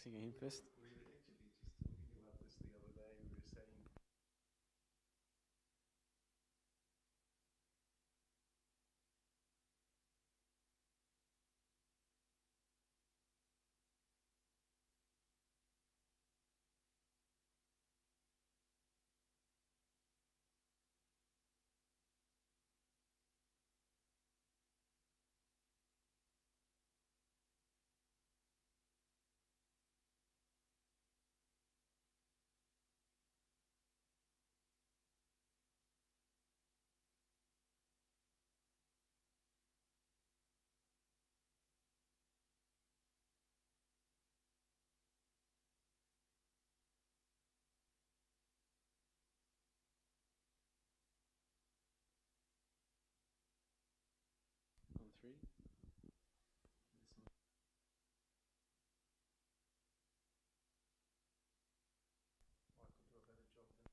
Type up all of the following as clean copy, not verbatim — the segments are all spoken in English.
sing a hymn first? We were actually just talking about this the other day. We were saying, On three. I could do a better job than.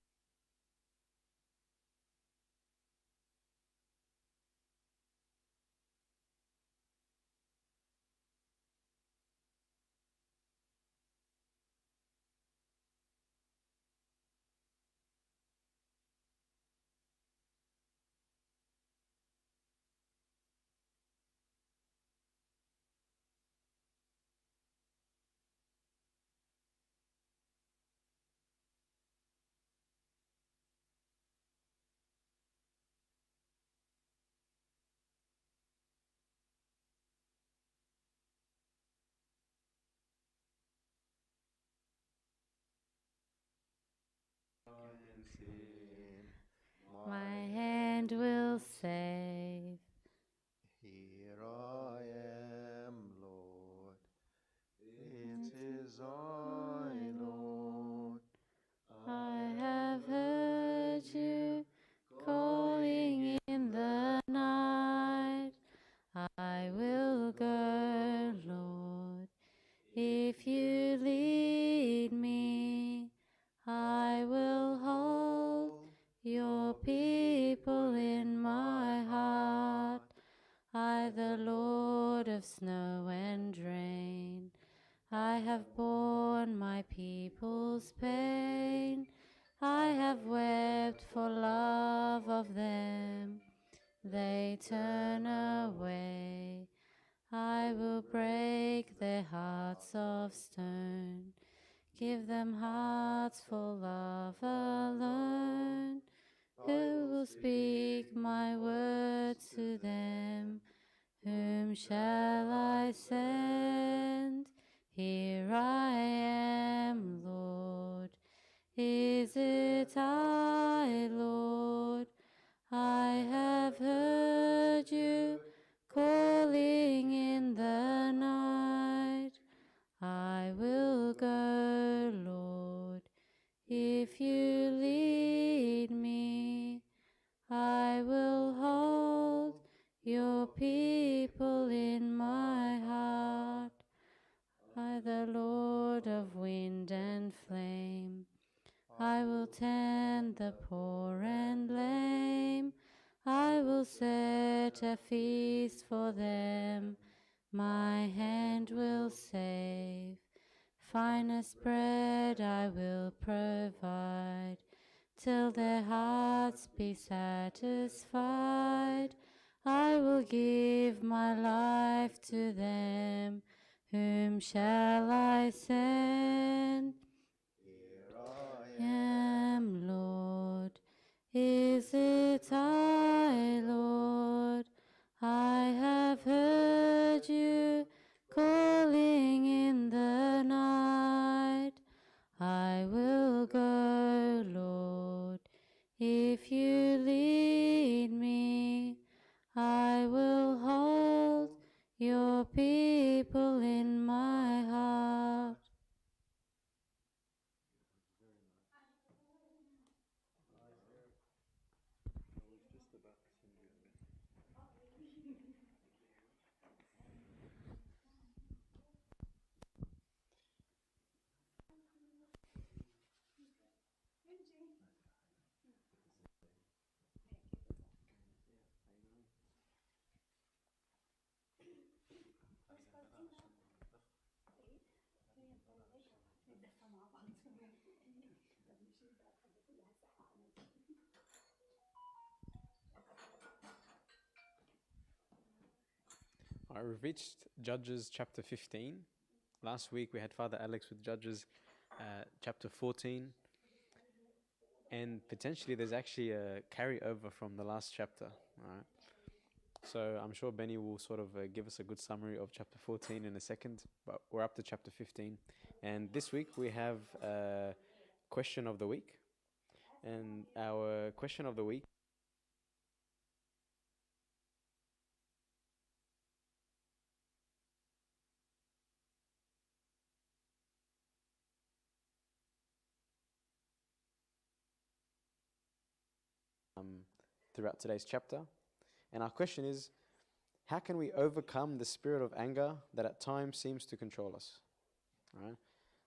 Can sing. My hand will save. Here I am, Lord. It is I, Lord. I have heard you calling in the night. I will go, Lord. If you lead me, I will hold your people in my heart. I, the Lord of snow and rain, I have borne my people's pain. I have wept for love of them. They turn away. I will break their hearts of stone. Give them hearts for love alone. Who will speak my words to them? Whom shall I send? Here I am, Lord. Is it I, Lord? I have heard you calling in the night. I will go, Lord, if you lead me. I will hold your people in my heart. I, the Lord of wind and flame, I will tend the poor and lame. I will set a feast for them. My hand will save. Finest bread I will provide, till their hearts be satisfied. I will give my life to them. Whom shall I send? Here I Am, Lord. Is it I, Lord? I have heard you calling in the night. I will go, Lord, if you lead me. I will hold your people in my heart. All right, we've reached Judges chapter 15. Last week we had Father Alex with Judges chapter 14. And potentially there's actually a carryover from the last chapter. All right. So I'm sure Benny will sort of give us a good summary of chapter 14 in a second. But we're up to chapter 15. And this week we have a question of the week. And our question of the week throughout today's chapter. And our question is, how can we overcome the spirit of anger that at times seems to control us? All right.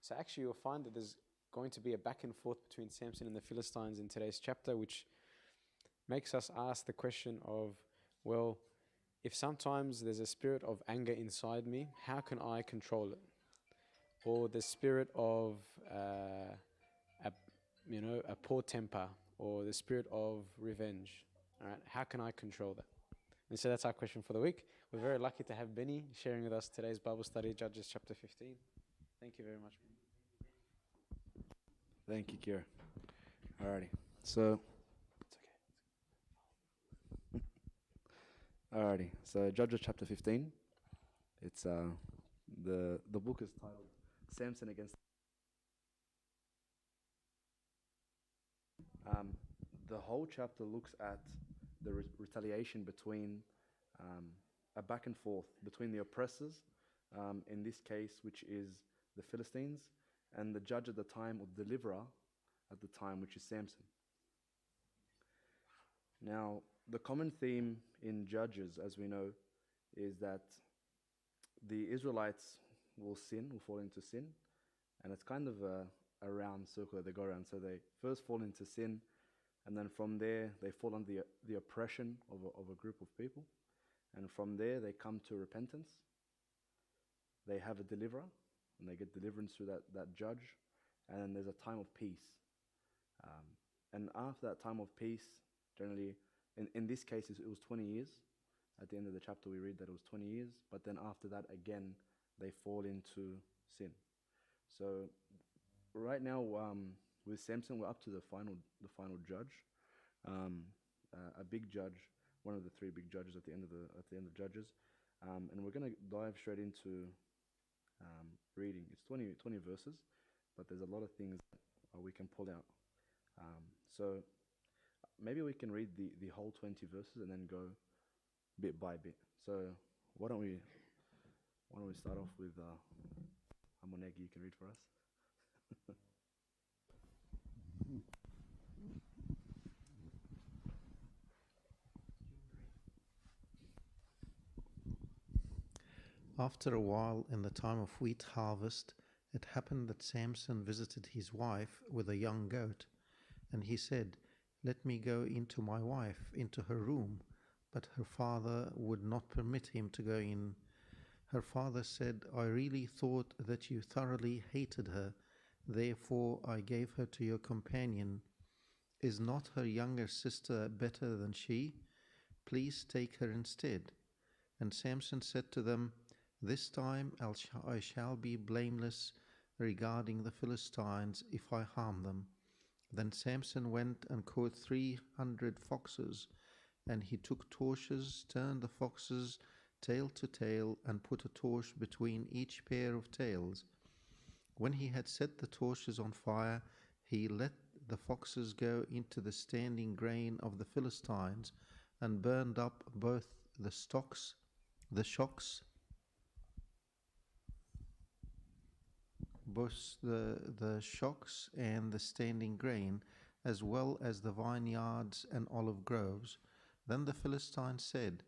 So actually you'll find that there's going to be a back and forth between Samson and the Philistines in today's chapter, which makes us ask the question of, well, if sometimes there's a spirit of anger inside me, how can I control it? Or the spirit of a poor temper, or the spirit of revenge. All right, how can I control that? And so that's our question for the week. We're very lucky to have Benny sharing with us today's Bible study, Judges chapter 15. Thank you very much. Thank you, Kira. Alrighty. So, it's okay. Alrighty. So, Judges chapter 15. It's the book is titled Samson against. The whole chapter looks at the retaliation between a back and forth between the oppressors, in this case, which is the Philistines, and the judge at the time, or deliverer at the time, which is Samson. Now, the common theme in Judges, as we know, is that the Israelites will fall into sin, and it's kind of a round circle that they go around. So they first fall into sin, and then from there they fall under the oppression of a group of people, and from there they come to repentance. They have a deliverer, and they get deliverance through that judge, and then there's a time of peace. And after that time of peace, generally, in this case, it was 20 years. At the end of the chapter, we read that it was 20 years, but then after that, again, they fall into sin. So right now, with Samson, we're up to the final judge, a big judge, one of the three big judges at the end of Judges, and we're going to dive straight into reading. It's 20 verses, but there's a lot of things that we can pull out. So maybe we can read the whole 20 verses and then go bit by bit. So why don't we start off with Amonegi, you can read for us. After a while, in the time of wheat harvest, it happened that Samson visited his wife with a young goat, and he said, "Let me go into my wife, into her room." But her father would not permit him to go in. Her father said, "I really thought that you thoroughly hated her, therefore I gave her to your companion. Is not her younger sister better than she? Please take her instead." And Samson said to them, "This time I shall be blameless regarding the Philistines if I harm them." Then Samson went and caught 300 foxes, and he took torches, turned the foxes tail to tail, and put a torch between each pair of tails. When he had set the torches on fire, he let the foxes go into the standing grain of the Philistines, and burned up both the shocks, the shocks and the standing grain, as well as the vineyards and olive groves. Then the Philistines said,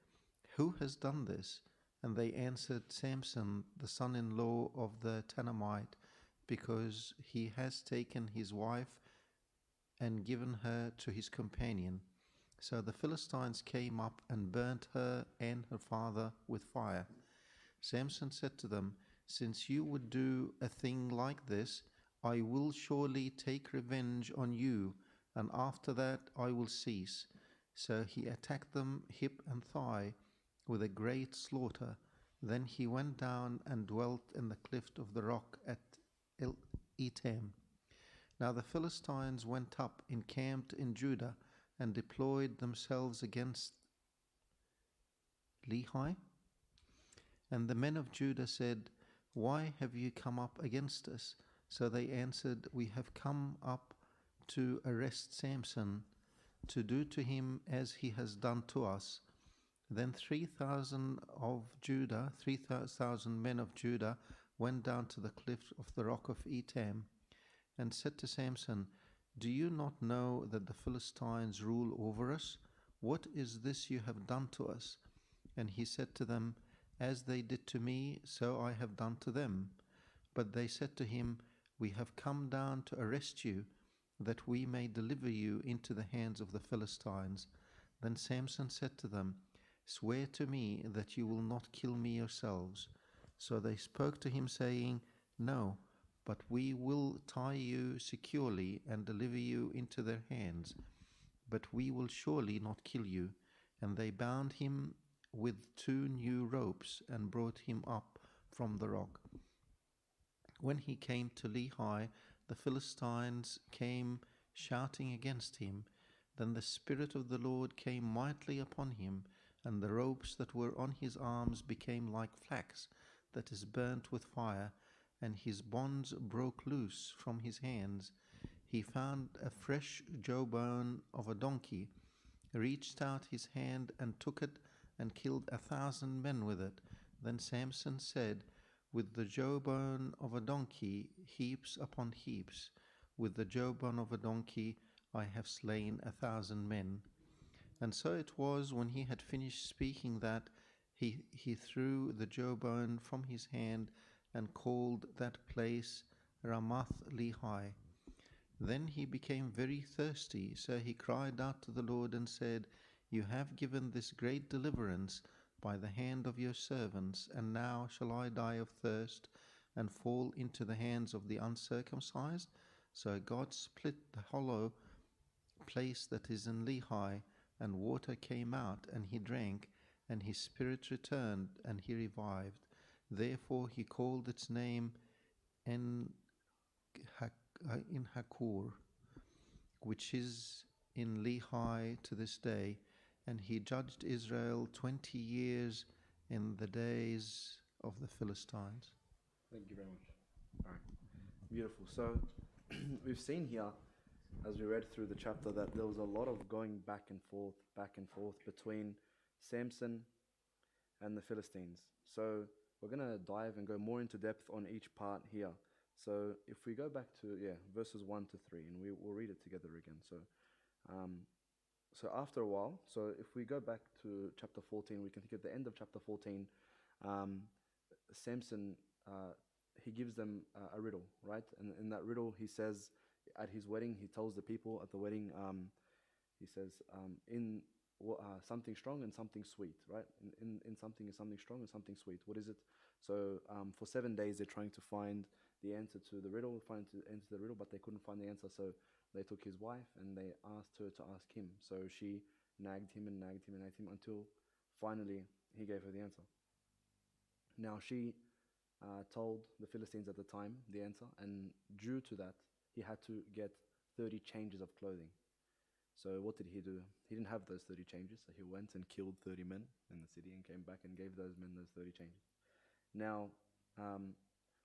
"Who has done this?" And they answered, "Samson, the son-in-law of the Tanamite, because he has taken his wife and given her to his companion." So the Philistines came up and burnt her and her father with fire. Samson said to them, "Since you would do a thing like this, I will surely take revenge on you, and after that I will cease. So he attacked them hip and thigh with a great slaughter. Then he went down and dwelt in the cleft of the rock at Etam. Now the Philistines went up, encamped in Judah, and deployed themselves against Lehi. And the men of Judah said, Why have you come up against us? So they answered, We have come up to arrest Samson, to do to him as he has done to us. Then 3,000 men of Judah went down to the cliff of the rock of Etam, and said to Samson, Do you not know that the Philistines rule over us? What is this you have done to us? And he said to them, As they did to me, so I have done to them. But they said to him, We have come down to arrest you, that we may deliver you into the hands of the Philistines. Then Samson said to them, Swear to me that you will not kill me yourselves. So they spoke to him, saying, No, but we will tie you securely and deliver you into their hands. But we will surely not kill you. And they bound him with 2 new ropes and brought him up from the rock. When he came to Lehi, the Philistines came shouting against him. Then the Spirit of the Lord came mightily upon him, and the ropes that were on his arms became like flax that is burnt with fire, and his bonds broke loose from his hands. He found a fresh jawbone of a donkey, reached out his hand and took it, and killed 1,000 men with it. Then Samson said, With the jawbone of a donkey, heaps upon heaps. With the jawbone of a donkey, I have slain 1,000 men. And so it was, when he had finished speaking that, he threw the jawbone from his hand and called that place Ramath Lehi. Then he became very thirsty, so he cried out to the Lord and said, You have given this great deliverance by the hand of your servants, and now shall I die of thirst and fall into the hands of the uncircumcised? So God split the hollow place that is in Lehi, and water came out, and he drank, and his spirit returned, and he revived. Therefore he called its name En Hakor, which is in Lehi to this day. And he judged Israel 20 years in the days of the Philistines. Thank you very much. All right. Beautiful. So we've seen here, as we read through the chapter, that there was a lot of going back and forth between Samson and the Philistines. So we're going to dive and go more into depth on each part here. So if we go back to, verses 1 to 3, and we'll read it together again. So after a while, so if we go back to chapter 14, we can think at the end of chapter 14, Samson, he gives them a riddle, right? And in that riddle, he says, at his wedding, he tells the people at the wedding, he says, something strong and something sweet, right? In something is something strong and something sweet. What is it? So for 7 days, they're trying to find the answer to the riddle, but they couldn't find the answer. So they took his wife and they asked her to ask him. So she nagged him and nagged him and nagged him until finally he gave her the answer. Now she told the Philistines at the time the answer, and due to that, he had to get 30 changes of clothing. So what did he do? He didn't have those 30 changes, so he went and killed 30 men in the city and came back and gave those men those 30 changes. Now,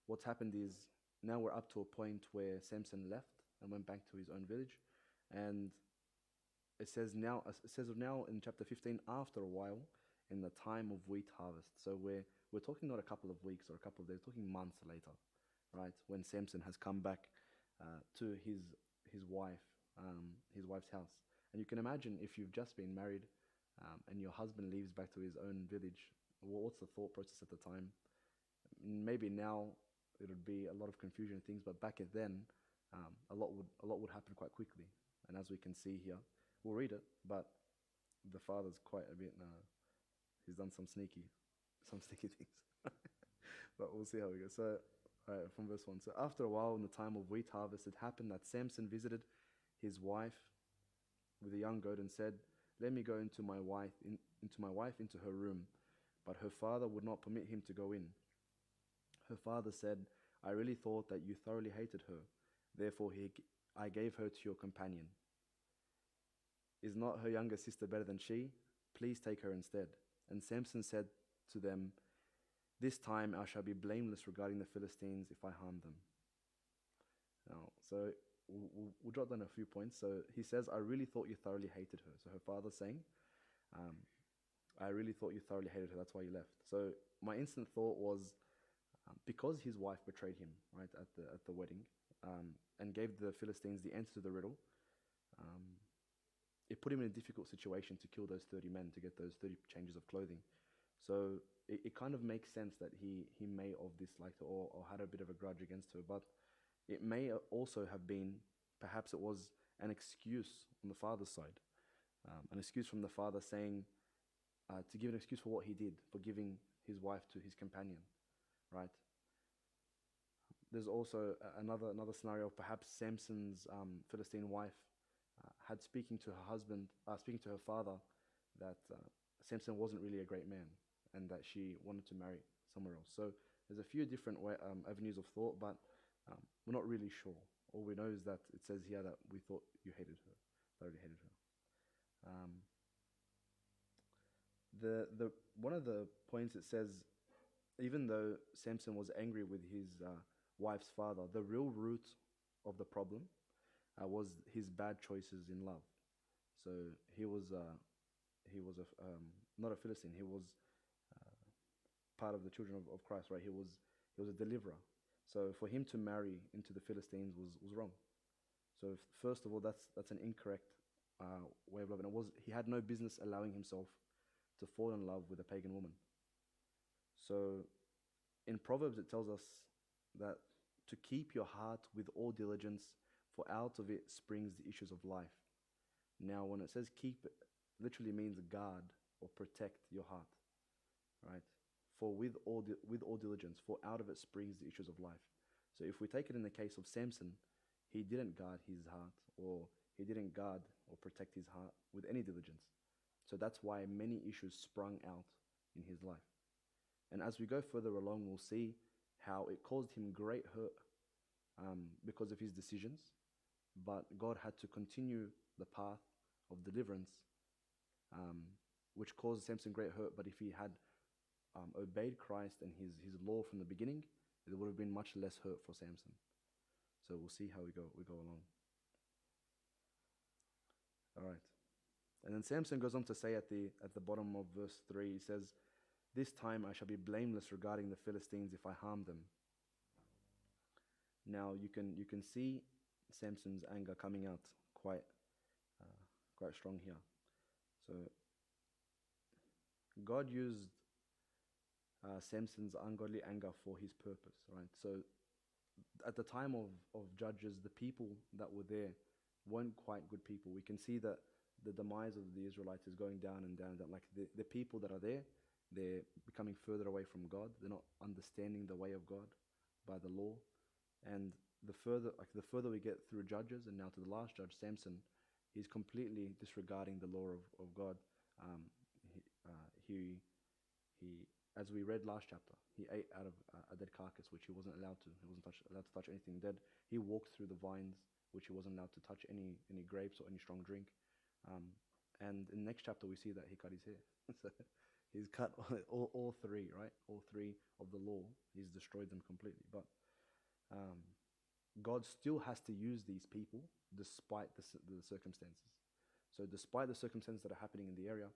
what's happened is, now we're up to a point where Samson left and went back to his own village, and it says now in chapter 15, after a while, in the time of wheat harvest. So we're talking not a couple of weeks or a couple of days, we're talking months later, right? When Samson has come back to his wife's house. And you can imagine, if you've just been married and your husband leaves back to his own village, what's the thought process at the time? Maybe now it would be a lot of confusion and things, but back then a lot would happen quite quickly. And as we can see here, we'll read it, but the father's quite a bit he's done some sneaky things. But we'll see how we go. So Right, from verse 1. So after a while, in the time of wheat harvest, it happened that Samson visited his wife with a young goat and said, "Let me go into my wife into her room." But her father would not permit him to go in. Her father said, "I really thought that you thoroughly hated her. Therefore I gave her to your companion. Is not her younger sister better than she? Please take her instead." And Samson said to them, "This time I shall be blameless regarding the Philistines if I harm them." Now, so we'll jot down a few points. So he says, "I really thought you thoroughly hated her." So her father's saying, "I really thought you thoroughly hated her. That's why you left." So my instant thought was, because his wife betrayed him, right, at the wedding, and gave the Philistines the answer to the riddle, it put him in a difficult situation to kill those 30 men to get those 30 changes of clothing. So it kind of makes sense that he may have disliked her or had a bit of a grudge against her, but it may also have been, perhaps it was an excuse on the father's side, an excuse from the father saying, to give an excuse for what he did, for giving his wife to his companion, right? There's also another scenario of perhaps Samson's Philistine wife had speaking to her father, that Samson wasn't really a great man and that she wanted to marry somewhere else. So there's a few different avenues of thought, but we're not really sure. All we know is that it says here that we thought you hated her, thoroughly hated her. The one of the points it says, even though Samson was angry with his wife's father, the real root of the problem was his bad choices in love. So he was not a Philistine. He was part of the children of Christ, right? He was a deliverer. So for him to marry into the Philistines was wrong. So first of all, that's an incorrect way of loving. He had no business allowing himself to fall in love with a pagan woman. So in Proverbs it tells us that to keep your heart with all diligence, for out of it springs the issues of life. Now, when it says keep, it literally means guard or protect your heart, right? For with all diligence, for out of it springs the issues of life. So if we take it in the case of Samson, he didn't guard his heart, or he didn't guard or protect his heart with any diligence. So that's why many issues sprung out in his life. And as we go further along, we'll see how it caused him great hurt because of his decisions. But God had to continue the path of deliverance, which caused Samson great hurt. But if he had obeyed Christ and his law from the beginning, it would have been much less hurt for Samson. So we'll see how we go along. All right. And then Samson goes on to say at the bottom of verse 3, he says, "This time I shall be blameless regarding the Philistines if I harm them." Now you can see Samson's anger coming out quite strong here. So God used Samson's ungodly anger for his purpose, right? So at the time of Judges, the people that were there weren't quite good people. We can see that the demise of the Israelites is going down and down. That like the people that are there, they're becoming further away from God. They're not understanding the way of God by the law. And the further we get through Judges and now to the last judge, Samson, he's completely disregarding the law of God. He as we read last chapter, he ate out of a dead carcass, which he wasn't allowed to. He wasn't allowed to touch anything dead. He walked through the vines, which he wasn't allowed to touch any grapes or any strong drink. And in the next chapter, we see that he cut his hair. So he's cut all three, right? All three of the law. He's destroyed them completely. But God still has to use these people despite the circumstances. So despite the circumstances that are happening in the area,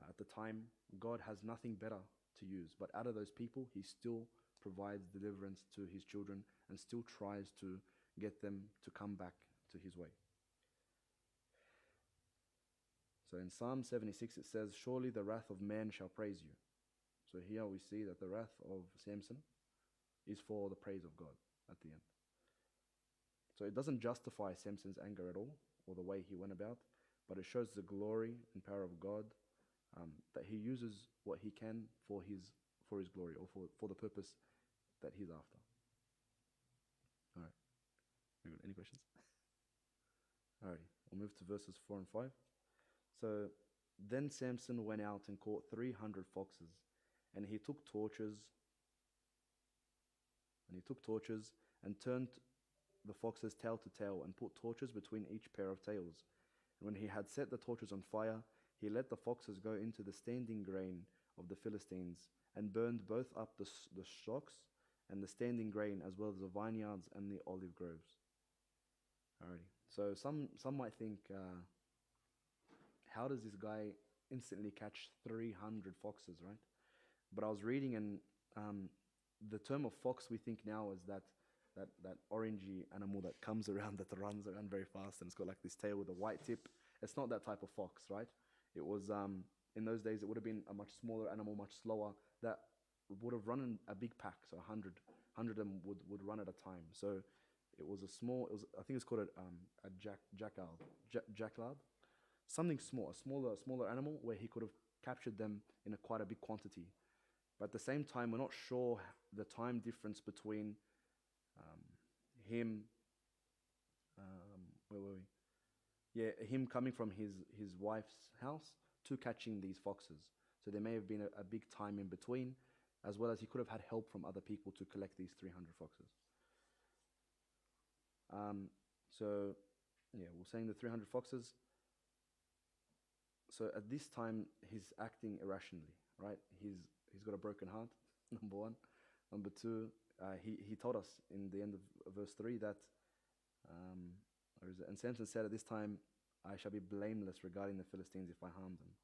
at the time, God has nothing better to use. But out of those people, he still provides deliverance to his children and still tries to get them to come back to his way. So in Psalm 76, it says, "Surely the wrath of man shall praise you." So here we see that the wrath of Samson is for the praise of God at the end. So it doesn't justify Samson's anger at all, or the way he went about, but it shows the glory and power of God, that he uses what he can for his glory, or for the purpose that he's after. Any questions? Alrighty, we'll move to verses 4 and 5. So then Samson went out and caught 300 foxes, and he took torches, and turned the foxes tail to tail, and put torches between each pair of tails. And when he had set the torches on fire, he let the foxes go into the standing grain of the Philistines, and burned both up the shocks and the standing grain, as well as the vineyards and the olive groves. Alrighty. So some might think, how does this guy instantly catch 300 foxes, right? But I was reading, and the term of fox we think now is that orangey animal that comes around, that runs around very fast, and it's got like this tail with a white tip. It's not that type of fox, right? It was in those days it would have been a much smaller animal, much slower, that would have run in a big pack. So 100 of them would run at a time. So it was I think it's called a jackalb, something small, a smaller animal, where he could have captured them in quite a big quantity. But at the same time, we're not sure the time difference between him, where were we? Yeah, him coming from his wife's house to catching these foxes. So there may have been a big time in between, as well as he could have had help from other people to collect these 300 foxes. So yeah, we're saying the 300 foxes. So at this time, he's acting irrationally, right? He's got a broken heart, number one. Number two, he told us in the end of verse 3 that, where is it? And Samson said, at this time, I shall be blameless regarding the Philistines if I harm them.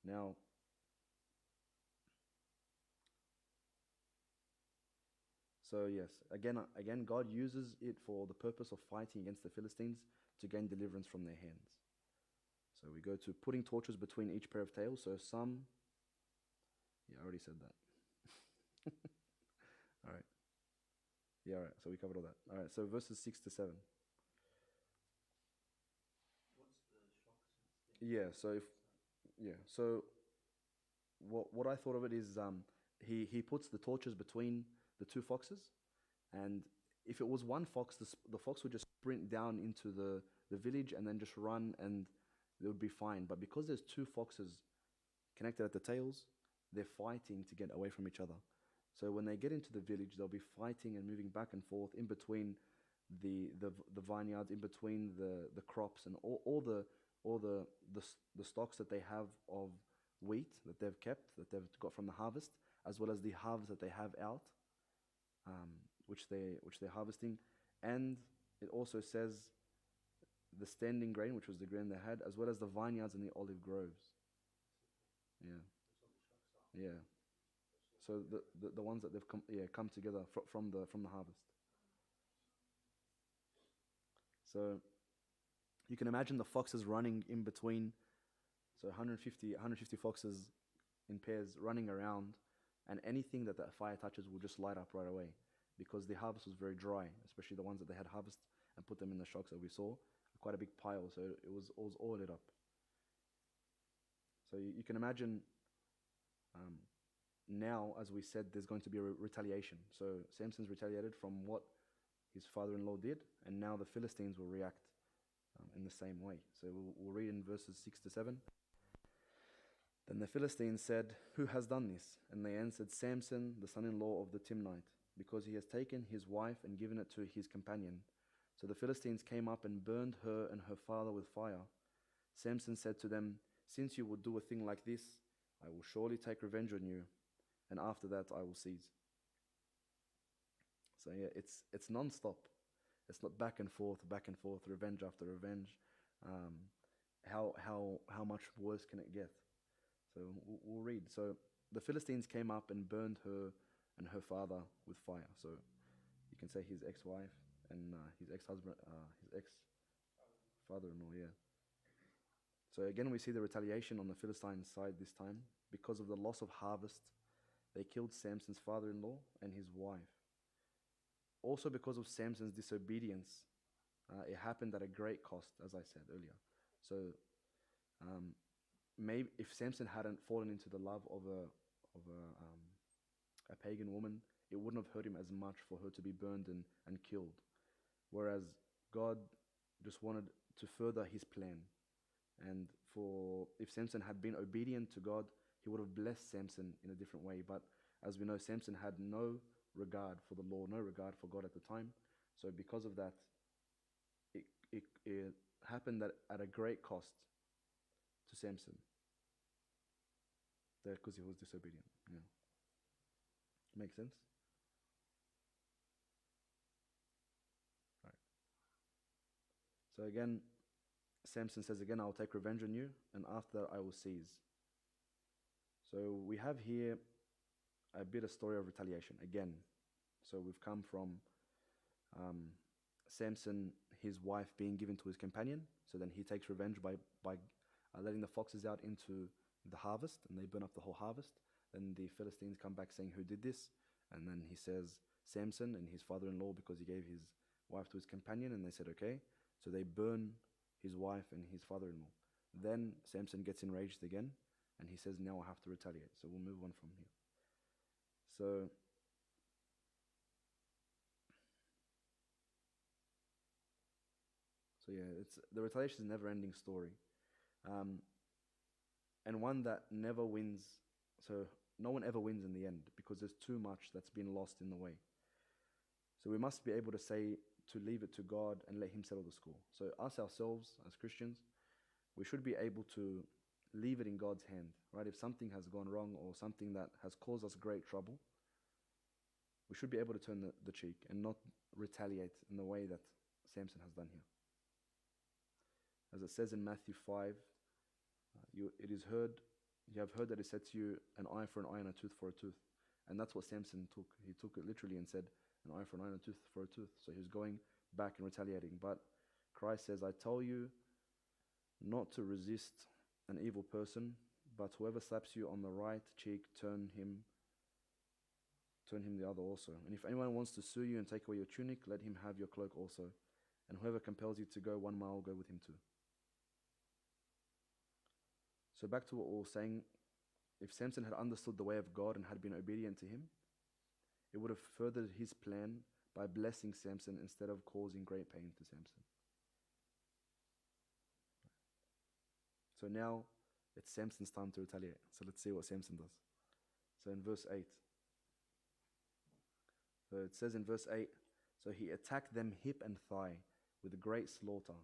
Now, so yes, again, God uses it for the purpose of fighting against the Philistines to gain deliverance from their hands. So we go to putting torches between each pair of tails. So some, yeah, I already said that. All right. Yeah, all right. So we covered all that. All right. So verses 6 to 7. Yeah. So what I thought of it is, he puts the torches between the two foxes, and if it was one fox, the fox would just sprint down into the village and then just run, and it would be fine. But because there's two foxes connected at the tails, they're fighting to get away from each other. So when they get into the village, they'll be fighting and moving back and forth in between the vineyards, in between the crops, and all the stocks that they have of wheat that they've kept, that they've got from the harvest, as well as the harvest that they have out, which they're harvesting. And it also says the standing grain, which was the grain they had, as well as the vineyards and the olive groves. Yeah. So the ones that they've come together from the harvest. So you can imagine the foxes running in between. So 150 foxes in pairs running around, and anything that fire touches will just light up right away, because the harvest was very dry, especially the ones that they had harvested and put them in the shocks that we saw. Quite a big pile, so it was all lit up. So you can imagine, now, as we said, there's going to be a retaliation. So Samson's retaliated from what his father-in-law did, and now the Philistines will react in the same way. So we'll read in verses 6 to 7. Then the Philistines said, "Who has done this?" And they answered, "Samson, the son-in-law of the Timnite, because he has taken his wife and given it to his companion." So the Philistines came up and burned her and her father with fire. Samson said to them, "Since you would do a thing like this, I will surely take revenge on you, and after that I will cease." So yeah, it's non-stop. It's not back and forth, revenge after revenge. How much worse can it get? So we'll read. So the Philistines came up and burned her and her father with fire. So you can say his ex-wife and his ex-husband, his ex-father-in-law, yeah. So again, we see the retaliation on the Philistine side this time. Because of the loss of harvest, they killed Samson's father-in-law and his wife. Also because of Samson's disobedience, it happened at a great cost, as I said earlier. So maybe if Samson hadn't fallen into the love of a pagan woman, it wouldn't have hurt him as much for her to be burned and killed. whereas God just wanted to further his plan. And if Samson had been obedient to God, he would have blessed Samson in a different way. But as we know, Samson had no regard for the law, no regard for God at the time. So because of that, it happened that at a great cost to Samson, because he was disobedient. Yeah. Make sense? Right. So again, Samson says again, I'll take revenge on you, and after that I will seize. So we have here a bit of story of retaliation again. So we've come from Samson, his wife being given to his companion. So then he takes revenge by letting the foxes out into the harvest, and they burn up the whole harvest. Then the Philistines come back saying, who did this? And then he says, Samson and his father-in-law, because he gave his wife to his companion. And they said, okay. So they burn his wife and his father-in-law. Then Samson gets enraged again, and he says, now I have to retaliate. So we'll move on from here. So yeah, the retaliation is a never-ending story, and one that never wins. So no one ever wins in the end, because there's too much that's been lost in the way. So we must be able to say, to leave it to God and let him settle the score. So us ourselves as Christians, we should be able to leave it in God's hand, right? If something has gone wrong or something that has caused us great trouble, we should be able to turn the cheek and not retaliate in the way that Samson has done here. As it says in Matthew 5, you have heard that it said to you, an eye for an eye and a tooth for a tooth. And that's what Samson took. He took it literally and said, an eye for an eye and a tooth for a tooth. So he was going back and retaliating. But Christ says, I tell you not to resist an evil person, but whoever slaps you on the right cheek, turn him the other also. And if anyone wants to sue you and take away your tunic, let him have your cloak also. And whoever compels you to go 1 mile, go with him too. So back to what we were saying, if Samson had understood the way of God and had been obedient to him, it would have furthered his plan by blessing Samson instead of causing great pain to Samson. So now it's Samson's time to retaliate. So let's see what Samson does. So in verse 8. So it says in verse 8, so he attacked them hip and thigh with great slaughter.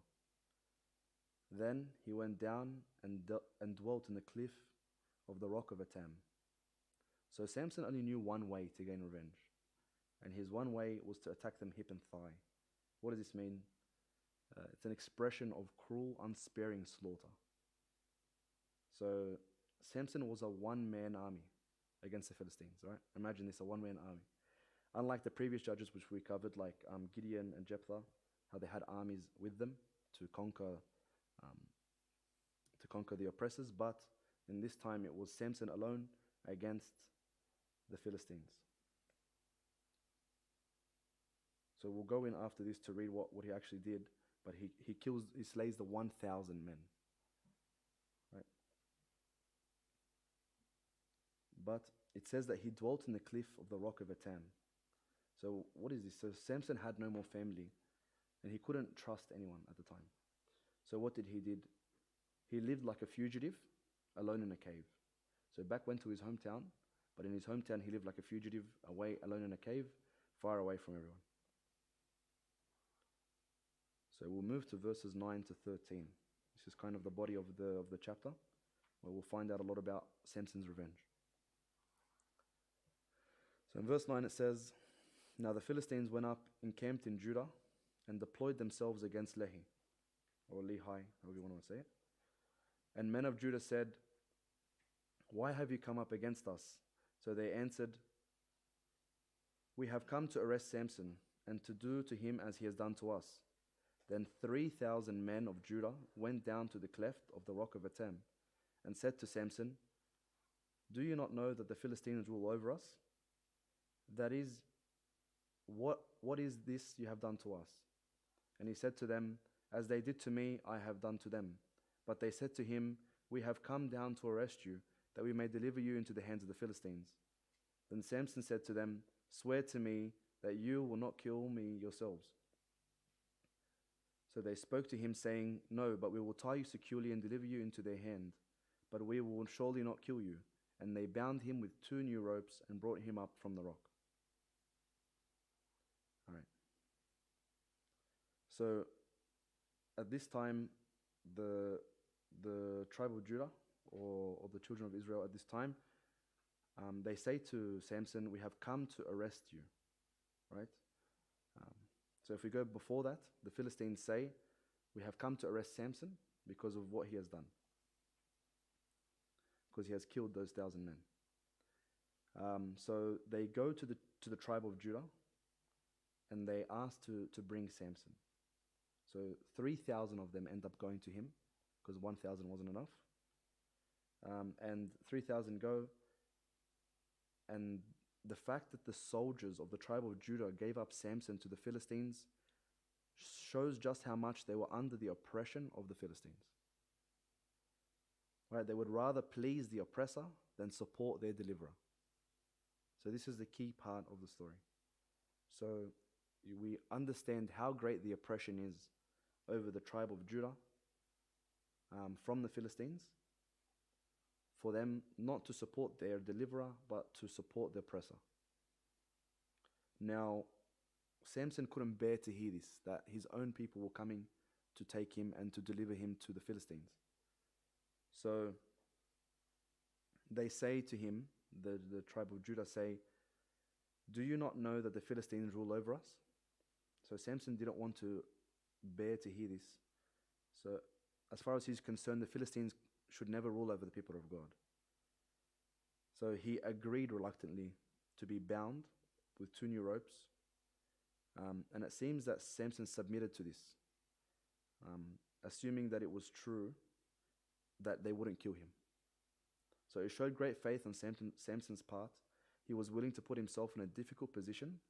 Then he went down and dwelt in the cliff of the rock of Etam. So Samson only knew one way to gain revenge, and his one way was to attack them hip and thigh. What does this mean? It's an expression of cruel, unsparing slaughter. So Samson was a one-man army against the Philistines, right? Imagine this, a one-man army. Unlike the previous judges which we covered, like Gideon and Jephthah, how they had armies with them to conquer the oppressors, but in this time it was Samson alone against the Philistines. So we'll go in after this to read what he actually did, but he slays the 1,000 men. Right? But it says that he dwelt in the cliff of the rock of Etam. So what is this? So Samson had no more family, and he couldn't trust anyone at the time. So what did he did? He lived like a fugitive, alone in a cave. So back went to his hometown, but in his hometown he lived like a fugitive, away, alone in a cave, far away from everyone. So we'll move to verses 9 to 13. This is kind of the body of the chapter, where we'll find out a lot about Samson's revenge. So in verse 9 it says, now the Philistines went up, encamped in Judah, and deployed themselves against Lehi, or Lehi, however you want to say it. And men of Judah said, why have you come up against us? So they answered, we have come to arrest Samson, and to do to him as he has done to us. Then 3,000 men of Judah went down to the cleft of the rock of Etam, and said to Samson, do you not know that the Philistines rule over us? That is, what is this you have done to us? And he said to them, as they did to me, I have done to them. But they said to him, we have come down to arrest you, that we may deliver you into the hands of the Philistines. Then Samson said to them, swear to me that you will not kill me yourselves. So they spoke to him, saying, "No, but we will tie you securely and deliver you into their hand. But we will surely not kill you." And they bound him with 2 new ropes and brought him up from the rock. All right. So at this time, the tribe of Judah, or the children of Israel at this time, they say to Samson, "We have come to arrest you." Right? So if we go before that, the Philistines say, "We have come to arrest Samson because of what he has done, because he has killed those 1,000 men." So they go to the tribe of Judah, and they ask to bring Samson. So 3,000 of them end up going to him, because 1,000 wasn't enough. And 3,000 go, and the fact that the soldiers of the tribe of Judah gave up Samson to the Philistines shows just how much they were under the oppression of the Philistines. Right? They would rather please the oppressor than support their deliverer. So this is the key part of the story. So we understand how great the oppression is over the tribe of Judah from the Philistines, for them not to support their deliverer, but to support the oppressor. Now, Samson couldn't bear to hear this, that his own people were coming to take him and to deliver him to the Philistines. So they say to him, the tribe of Judah say, "Do you not know that the Philistines rule over us?" So Samson didn't want to bear to hear this. So as far as he's concerned, the Philistines should never rule over the people of God. So he agreed reluctantly to be bound with 2 new ropes. And it seems that Samson submitted to this, assuming that it was true that they wouldn't kill him. So it showed great faith on Samson's part. He was willing to put himself in a difficult position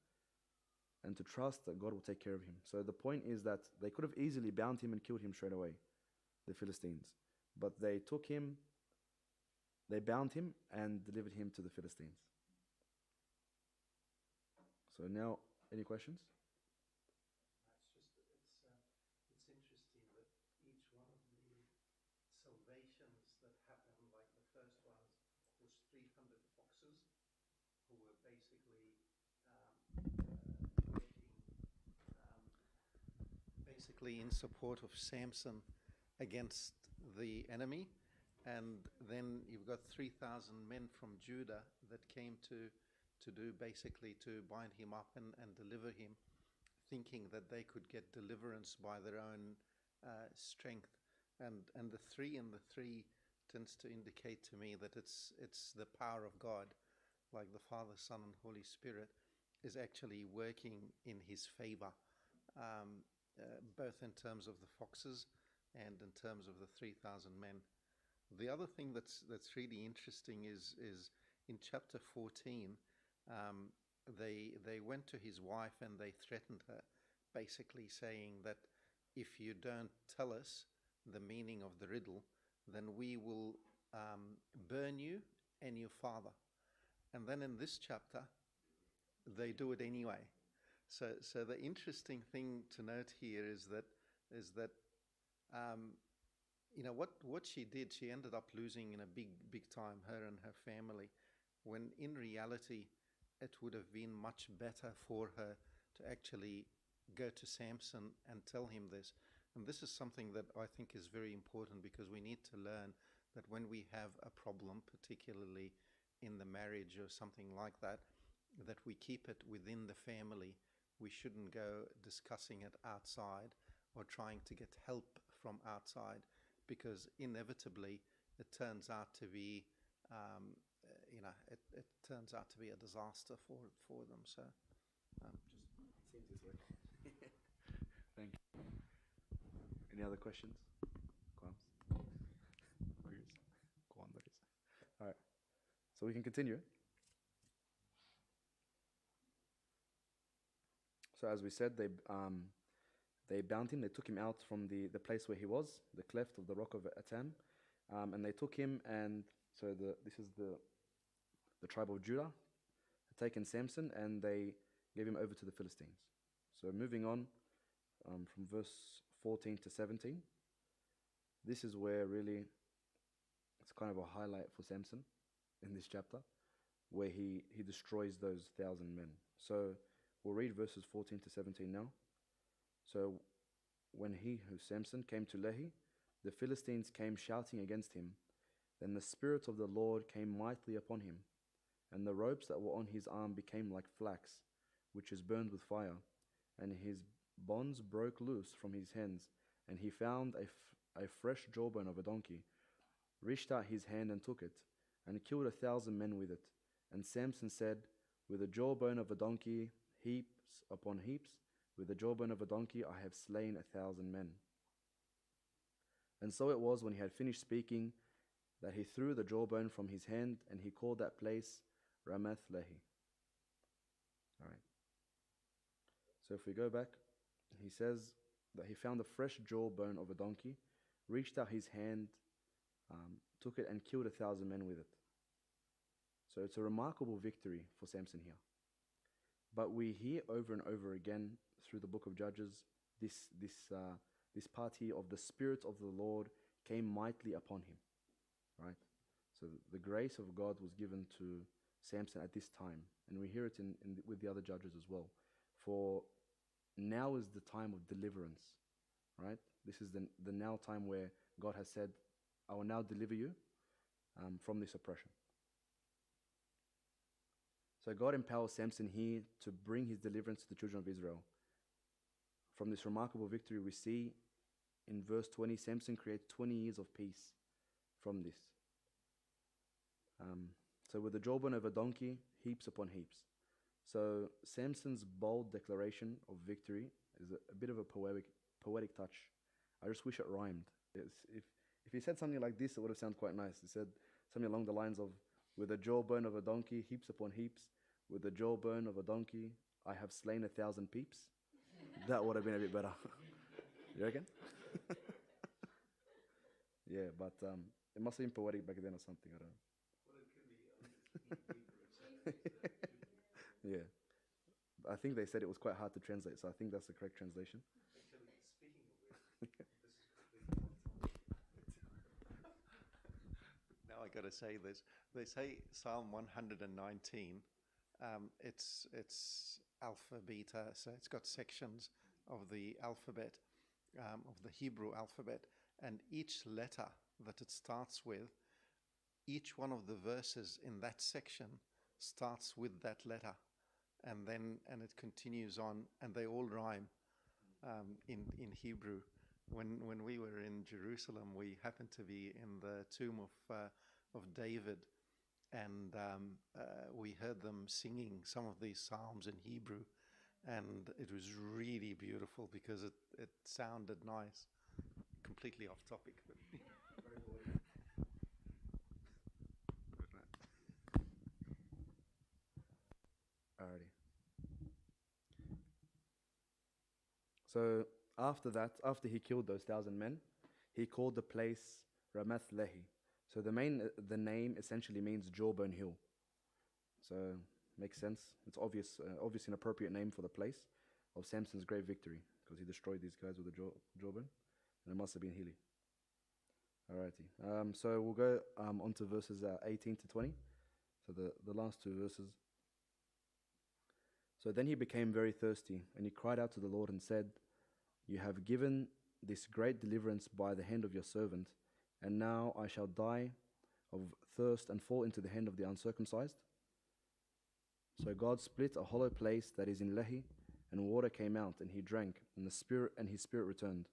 and to trust that God will take care of him. So the point is that they could have easily bound him and killed him straight away, the Philistines. But they took him, they bound him and delivered him to the Philistines. So now, any questions? It's interesting that each one of the salvations that happened, like the first one was 300 foxes who were basically working in support of Samson against the enemy. And then you've got 3,000 men from Judah that came to do basically to bind him up and deliver him, thinking that they could get deliverance by their own strength. And the three tends to indicate to me that it's the power of God, like the Father, Son, and Holy Spirit, is actually working in his favor, both in terms of the foxes and in terms of the 3,000 men. The other thing that's really interesting is in chapter 14, they went to his wife and they threatened her, basically saying that if you don't tell us the meaning of the riddle, then we will burn you and your father. And then in this chapter, they do it anyway. So the interesting thing to note here is that you know what she did. She ended up losing in a big time, her and her family, when in reality it would have been much better for her to actually go to Samson and tell him this. And this is something that I think is very important, because we need to learn that when we have a problem, particularly in the marriage or something like that, that we keep it within the family. We shouldn't go discussing it outside or trying to get help from outside, because inevitably it turns out to be it turns out to be a disaster for them. So just seems this way. Thank you. Any other questions? Qualms? All right. So we can continue. So as we said, they bound him. They took him out from the place where he was, the cleft of the rock of Atam, and they took him. And so this is the tribe of Judah had taken Samson, and they gave him over to the Philistines. So moving on from verse 14 to 17. This is where really it's kind of a highlight for Samson in this chapter, where he destroys those 1,000 men. So we'll read verses 14 to 17 now. So when he, who Samson, came to Lehi, the Philistines came shouting against him. Then the Spirit of the Lord came mightily upon him, and the ropes that were on his arm became like flax, which is burned with fire, and his bonds broke loose from his hands, and he found a fresh jawbone of a donkey, reached out his hand and took it, and killed 1,000 men with it. And Samson said, with the jawbone of a donkey, heaps upon heaps, with the jawbone of a donkey I have slain 1,000 men. And so it was, when he had finished speaking, that he threw the jawbone from his hand, and he called that place Ramath Lehi. All right. So if we go back, he says that he found a fresh jawbone of a donkey, reached out his hand, took it and killed 1,000 men with it. So it's a remarkable victory for Samson here. But we hear over and over again through the book of Judges this part here of the Spirit of the Lord came mightily upon him. Right? So the grace of God was given to Samson at this time, and we hear it with the other judges as well. For now is the time of deliverance, right? This is the now time where God has said, I will now deliver you from this oppression. So God empowers Samson here to bring his deliverance to the children of Israel. From this remarkable victory we see in verse 20, Samson creates 20 years of peace from this. So with the jawbone of a donkey, heaps upon heaps. So Samson's bold declaration of victory is a bit of a poetic touch. I just wish it rhymed. If he said something like this, it would have sounded quite nice. He said something along the lines of, with the jawbone of a donkey, heaps upon heaps. With the jawbone of a donkey, I have slain 1,000 peeps. That would have been a bit better. You reckon? Yeah, but it must have been poetic back then or something. I don't know. Yeah. I think they said it was quite hard to translate, so I think that's the correct translation. Now I got to say this. They say Psalm 119. It's alpha, beta, so it's got sections of the alphabet, of the Hebrew alphabet, and each letter that it starts with, each one of the verses in that section starts with that letter, and it continues on, and they all rhyme in Hebrew. When we were in Jerusalem, we happened to be in the tomb of David, and we heard them singing some of these psalms in Hebrew, and it was really beautiful because it sounded nice. Completely off topic. Alrighty. So after he killed those 1,000 men, he called the place Ramath Lehi. So the name essentially means jawbone hill. So makes sense. It's obviously an appropriate name for the place of Samson's great victory, because he destroyed these guys with a jawbone, and it must have been hilly. Alrighty. So we'll go on to verses 18 to 20. So the last two verses. So then he became very thirsty, and he cried out to the Lord and said, You have given this great deliverance by the hand of your servant, and now I shall die of thirst and fall into the hand of the uncircumcised. So God split a hollow place that is in Lehi, and water came out, and he drank, and his spirit returned,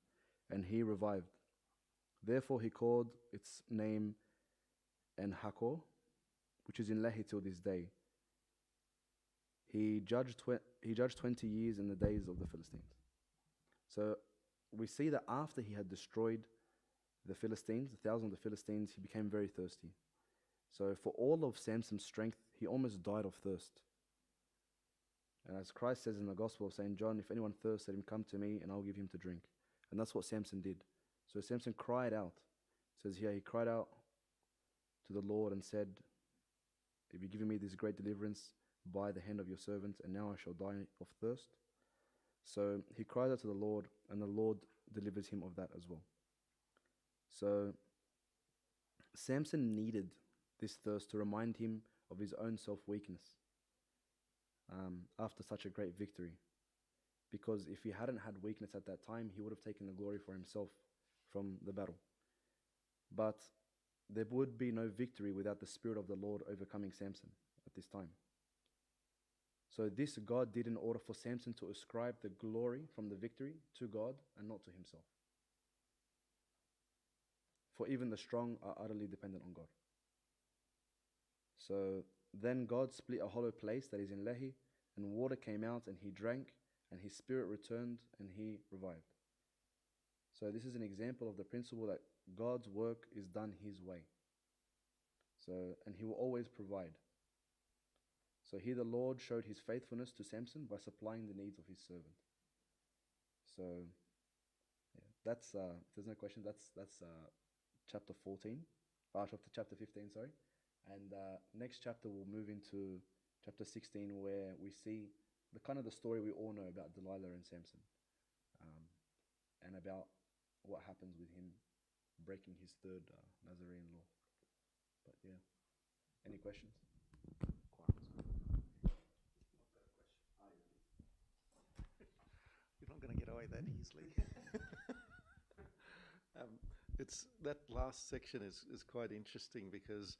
and he revived. Therefore he called its name En-Hakkore, which is in Lehi till this day. He judged 20 years in the days of the Philistines. So we see that after he had destroyed the Philistines, 1,000 of the Philistines, he became very thirsty. So for all of Samson's strength, he almost died of thirst. And as Christ says in the Gospel of St. John, if anyone thirsts, let him come to me and I'll give him to drink. And that's what Samson did. So Samson cried out. It says here, he cried out to the Lord and said, If you've given me this great deliverance by the hand of your servant, and now I shall die of thirst. So he cried out to the Lord, and the Lord delivers him of that as well. So Samson needed this thirst to remind him of his own self-weakness after such a great victory. Because if he hadn't had weakness at that time, he would have taken the glory for himself from the battle. But there would be no victory without the Spirit of the Lord overcoming Samson at this time. So this God did in order for Samson to ascribe the glory from the victory to God and not to himself. For even the strong are utterly dependent on God. So then God split a hollow place that is in Lehi, and water came out, and he drank, and his spirit returned, and he revived. So this is an example of the principle that God's work is done his way. So, and he will always provide. So here the Lord showed his faithfulness to Samson by supplying the needs of his servant. So, yeah, that's if there's no question, that's chapter 14, chapter 15, sorry. And next chapter we'll move into chapter 16, where we see the kind of the story we all know about Delilah and Samson, and about what happens with him breaking his third Nazarene law. But yeah, any questions? You're not going to get away that easily. It's that last section is quite interesting because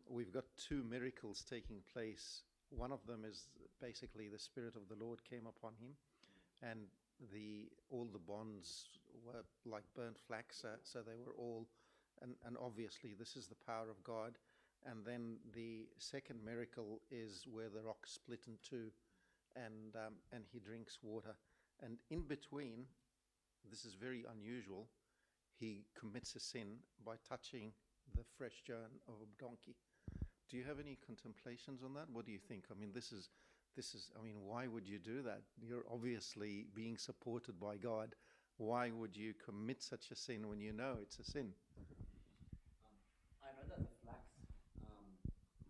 we've got two miracles taking place. One of them is basically the Spirit of the Lord came upon him, and all the bonds were like burnt flax, so they were all, and obviously this is the power of God. And then the second miracle is where the rock split in two, and he drinks water. And in between, this is very unusual, he commits a sin by touching the fresh germ of a donkey. Do you have any contemplations on that? What do you think? I mean, this is, I mean, why would you do that? You're obviously being supported by God. Why would you commit such a sin when you know it's a sin? I know that the flax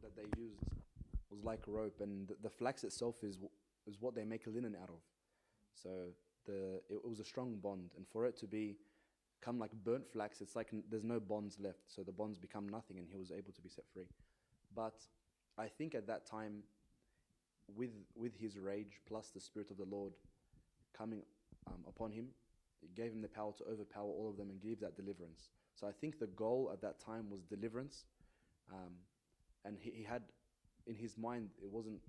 that they used was like rope, and the flax itself is what they make linen out of. So it was a strong bond, and for it to become like burnt flax, it's like there's no bonds left, so the bonds become nothing, and he was able to be set free. But I think at that time, with his rage plus the Spirit of the Lord coming upon him, it gave him the power to overpower all of them and give that deliverance. So I think the goal at that time was deliverance, and he had in his mind, it wasn't,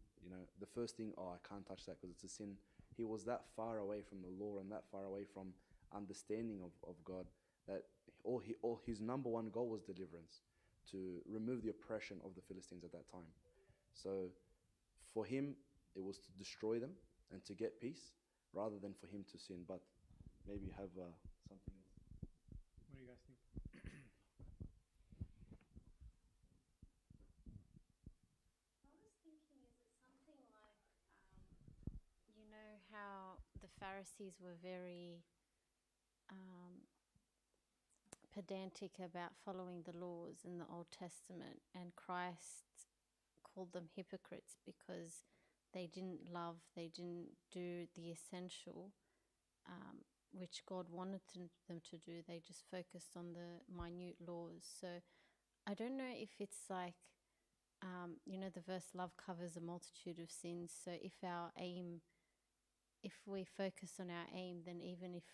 the first thing, oh, I can't touch that because it's a sin. He was that far away from the law and that far away from understanding of God that all his number one goal was deliverance, to remove the oppression of the Philistines at that time. So for him, it was to destroy them and to get peace rather than for him to sin. But maybe you have something else. What do you guys think? I was thinking, is it something like, how the Pharisees were very pedantic about following the laws in the Old Testament, and Christ called them hypocrites because they didn't love, they didn't do the essential, which God wanted them to do. They just focused on the minute laws. So I don't know if it's like, the verse, love covers a multitude of sins. So if we focus on our aim, then even if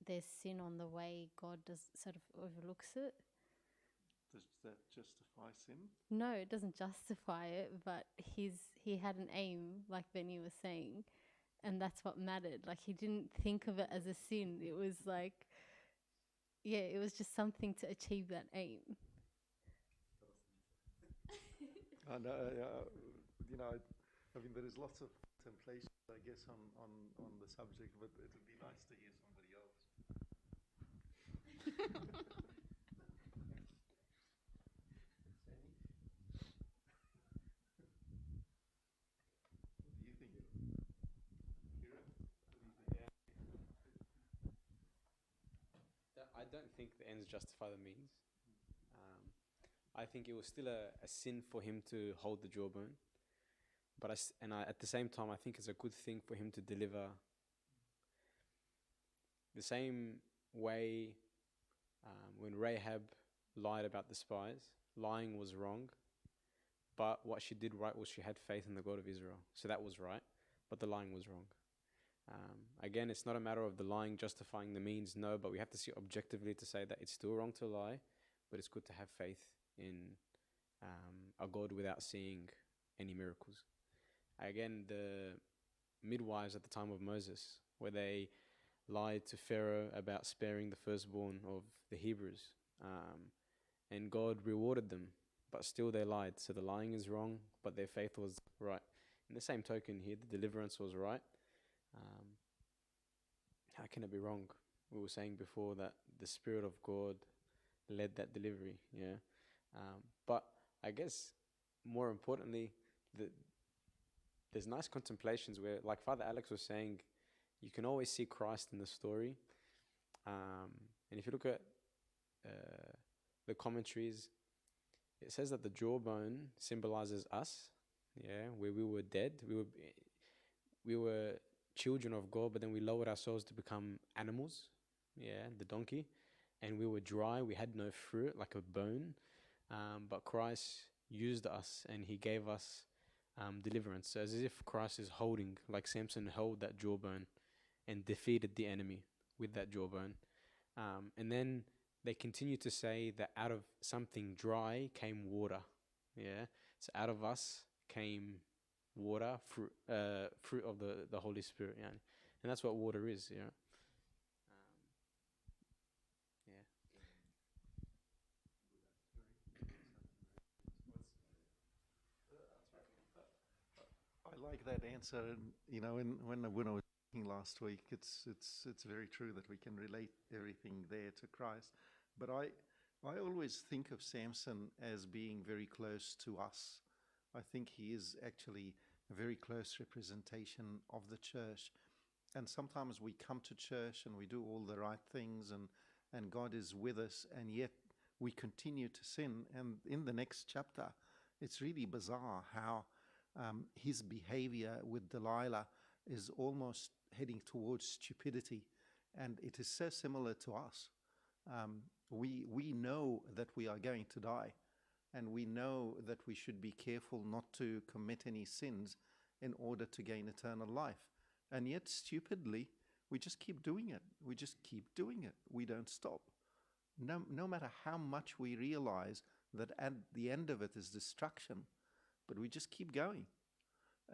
there's sin on the way, God sort of overlooks it. Does that justify sin? No, it doesn't justify it, but he had an aim, like Benny was saying, and that's what mattered. Like, he didn't think of it as a sin. It was like, it was just something to achieve that aim. I know, I mean, there is lots of contemplation, I guess, on the subject, but it would be nice to hear somebody else. What do you think? Kira? I don't think the ends justify the means. I think it was still a sin for him to hold the jawbone, but at the same time, I think it's a good thing for him to deliver the same way when Rahab lied about the spies, lying was wrong, but what she did right was she had faith in the God of Israel. So that was right, but the lying was wrong. Again, it's not a matter of the lying justifying the means, no, but we have to see objectively to say that it's still wrong to lie, but it's good to have faith in a God without seeing any miracles. Again, the midwives at the time of Moses, where they lied to Pharaoh about sparing the firstborn of the Hebrews, and God rewarded them, but still they lied. So the lying is wrong, but their faith was right. In the same token here, the deliverance was right. How can it be wrong? We were saying before that the Spirit of God led that delivery, yeah. But I guess more importantly, there's nice contemplations where, like Father Alex was saying, you can always see Christ in the story. And if you look at the commentaries, it says that the jawbone symbolizes us, yeah, where we were dead. We were children of God, but then we lowered ourselves to become animals, yeah, the donkey. And we were dry, we had no fruit, like a bone. But Christ used us and he gave us deliverance. So as if Christ is holding, like Samson held that jawbone and defeated the enemy with that jawbone. And then they continue to say that out of something dry came water. Yeah. So out of us came water, fruit of the Holy Spirit. Yeah. And that's what water is. Yeah. I like that answer. And, you know, when I was thinking last week, it's very true that we can relate everything there to Christ. But I always think of Samson as being very close to us. I think he is actually a very close representation of the church. And sometimes we come to church and we do all the right things and God is with us, and yet we continue to sin. And in the next chapter, it's really bizarre how his behavior with Delilah is almost heading towards stupidity. And it is so similar to us. We know that we are going to die, and we know that we should be careful not to commit any sins in order to gain eternal life. And yet, stupidly, we just keep doing it. We just keep doing it. We don't stop. No matter how much we realize that at the end of it is destruction, but we just keep going.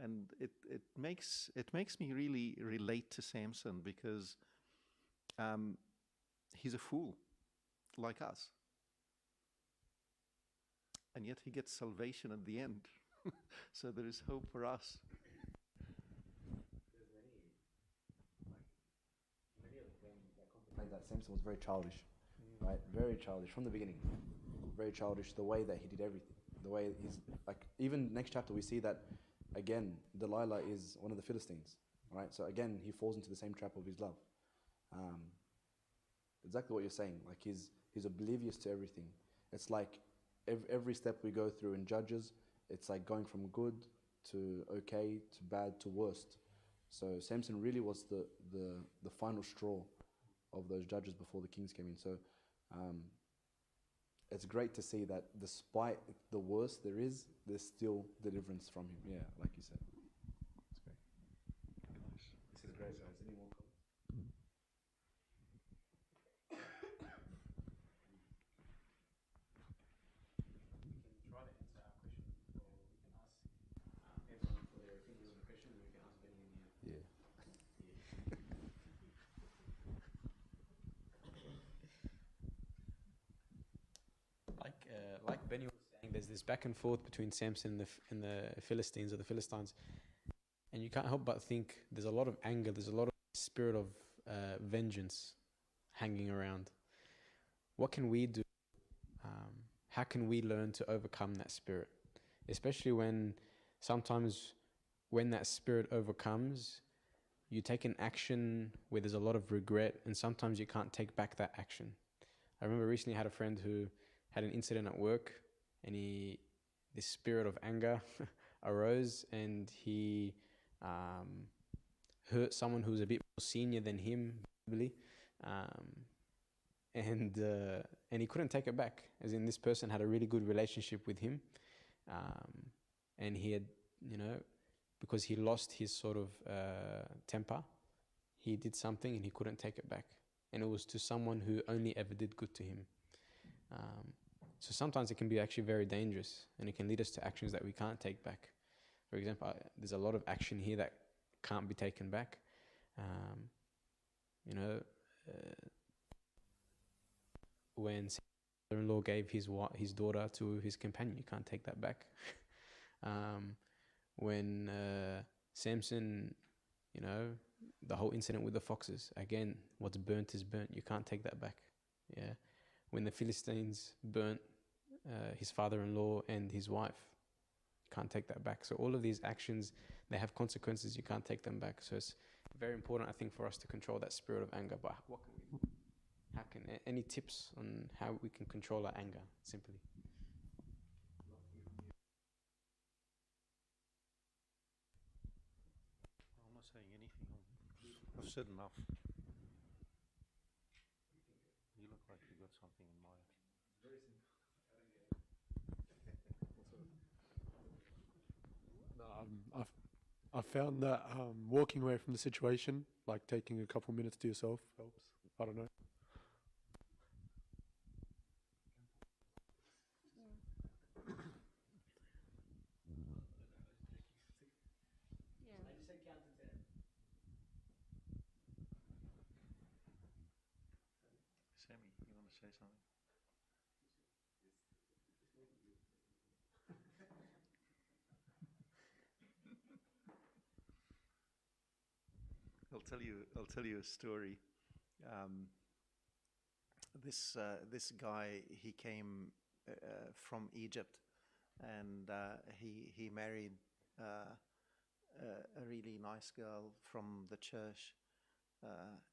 And it makes me really relate to Samson, because he's a fool like us. And yet he gets salvation at the end. So there is hope for us. Like that Samson was very childish, right? Very childish from the beginning. Very childish, the way that he did everything. The way he's, like, even next chapter we see that, again, Delilah is one of the Philistines, right? So again, he falls into the same trap of his love. Exactly what you're saying. Like, he's oblivious to everything. It's like every step we go through in Judges, it's like going from good to okay to bad to worst. So Samson really was the final straw of those judges before the kings came in. So it's great to see that despite the worst there is, there's still deliverance from him. Yeah, like you said. It's great. This is great, guys. Any more comments? We can try to answer our question, or we can ask everyone for their opinions on the question, and we can ask Benny in the end. Yeah. Like Benny was saying, there's this back and forth between Samson and the Philistines, or the Philistines, and you can't help but think there's a lot of anger, there's a lot of spirit of vengeance hanging around. What can we do? How can we learn to overcome that spirit? Especially when sometimes when that spirit overcomes, you take an action where there's a lot of regret, and sometimes you can't take back that action. I remember recently I had a friend who had an incident at work, and this spirit of anger arose, and he hurt someone who was a bit more senior than him, probably. and he couldn't take it back. As in, this person had a really good relationship with him, and he had, because he lost his sort of temper, he did something and he couldn't take it back, and it was to someone who only ever did good to him. So sometimes it can be actually very dangerous, and it can lead us to actions that we can't take back. For example, there's a lot of action here that can't be taken back. When his father-in-law gave his daughter to his companion, you can't take that back. When Samson, the whole incident with the foxes, again, what's burnt is burnt. You can't take that back. Yeah. When the Philistines burnt his father-in-law and his wife, can't take that back. So all of these actions, they have consequences. You can't take them back. So it's very important, I think, for us to control that spirit of anger. But what can we do? Any tips on how we can control our anger, simply? I'm not saying anything. I've said enough. You look like you got something in mind. It's very simple. I don't get it. No, I've found that walking away from the situation, like taking a couple minutes to yourself, helps. I don't know. I just said count to 10. Sammy, you want to say something? I'll tell you a story. This guy, he came from Egypt, and he married a really nice girl from the church,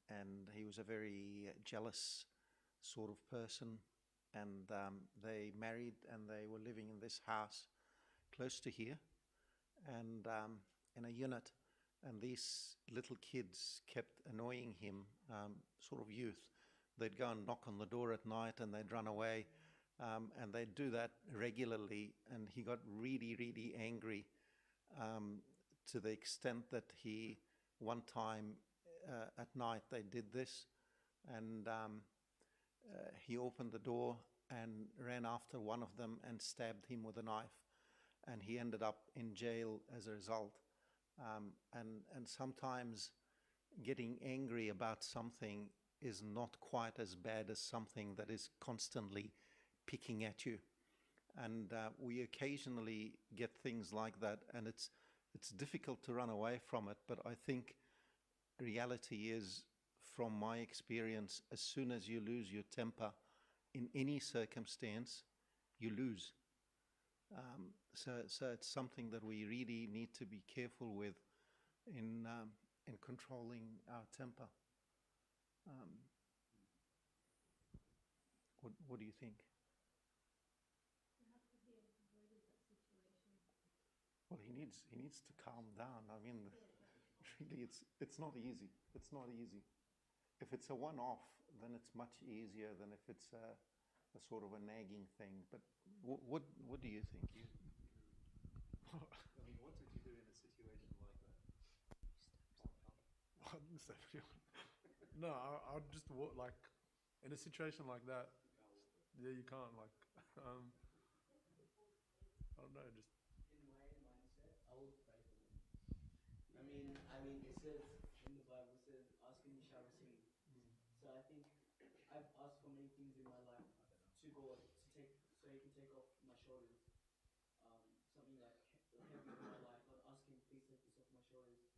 and he was a very jealous sort of person. And they married, and they were living in this house close to here, and in a unit. And these little kids kept annoying him, sort of youth. They'd go and knock on the door at night, and they'd run away, and they'd do that regularly. And he got really, really angry, to the extent that one time at night they did this, and he opened the door and ran after one of them and stabbed him with a knife, and he ended up in jail as a result. And sometimes getting angry about something is not quite as bad as something that is constantly picking at you. And we occasionally get things like that, and it's difficult to run away from it. But I think reality is, from my experience, as soon as you lose your temper in any circumstance, you lose. So it's something that we really need to be careful with in controlling our temper. What do you think? Well, he needs to calm down. I mean, really, it's not easy. It's not easy. If it's a one-off, then it's much easier than if it's a sort of a nagging thing. But what do you think? I mean, what would you do in a situation like that? No, I'd just like in a situation like that. Yeah, you can't like. I don't know. Just in my mindset, I would pray for them. I mean, it says in the Bible, it says, "Ask and you shall receive." So I think I've asked for many things in my life to God to take, so He can take off my shoulders. Something like heavy in my life, I'd ask Him, please take this off my shoulders,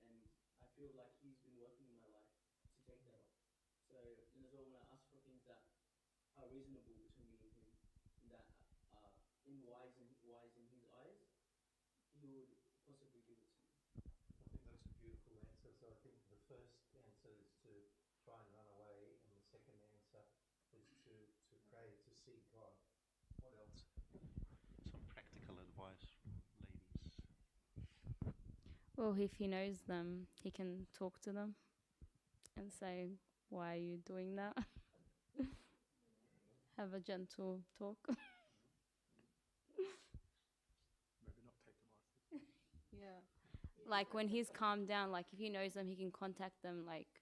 and I feel like He's been working in my life to take that off. So and as well, when I ask for things that are reasonable between me and Him, and that are wise in His eyes, He would possibly give it to me. I think that's a beautiful answer. So I think the first answer is to try and run away, and the second answer is to pray, to seek God. What else? Some practical advice, ladies. Well, if he knows them, he can talk to them and say, "Why are you doing that?" have a gentle talk. Maybe not take him off. Yeah. Like when he's calmed down, like if he knows them, he can contact them like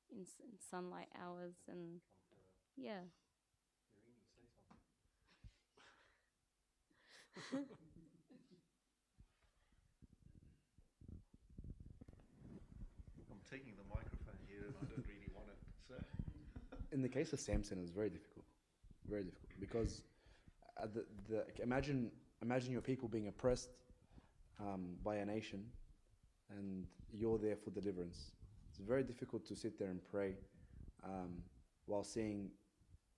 in sunlight hours and yeah. I'm taking the microphone here and I don't really want it. So In the case of Samson, it was very difficult, because imagine your people being oppressed by a nation, and you're there for deliverance. It's very difficult to sit there and pray while seeing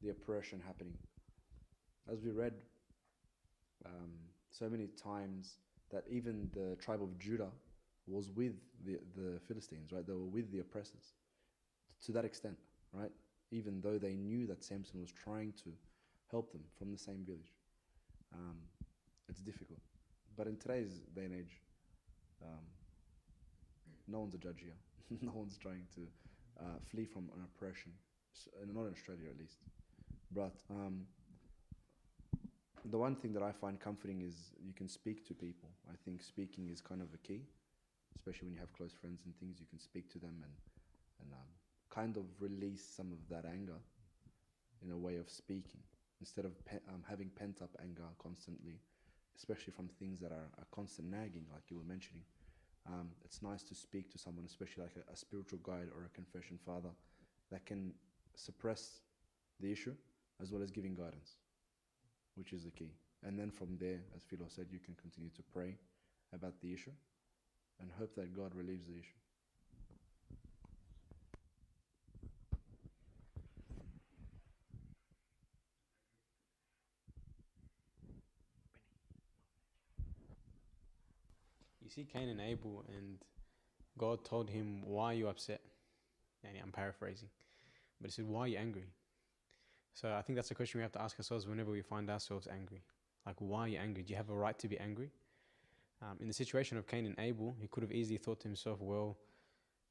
the oppression happening. As we read so many times, that even the tribe of Judah was with the Philistines, right? They were with the oppressors to that extent, right? Even though they knew that Samson was trying to help them from the same village. It's difficult. But in today's day and age, no one's a judge here. No one's trying to flee from an oppression, not in Australia at least. But the one thing that I find comforting is you can speak to people. I think speaking is kind of a key, especially when you have close friends and things. You can speak to them and kind of release some of that anger in a way of speaking, instead of having pent up anger constantly, especially from things that are constant nagging, like you were mentioning. It's nice to speak to someone, especially like a spiritual guide or a confession father, that can suppress the issue as well as giving guidance, which is the key. And then from there, as Philo said, you can continue to pray about the issue and hope that God relieves the issue. You see Cain and Abel, and God told him, "Why are you upset?" And I'm paraphrasing, but he said, "Why are you angry?" So I think that's a question we have to ask ourselves whenever we find ourselves angry. Like, why are you angry? Do you have a right to be angry? In the situation of Cain and Abel, he could have easily thought to himself, well,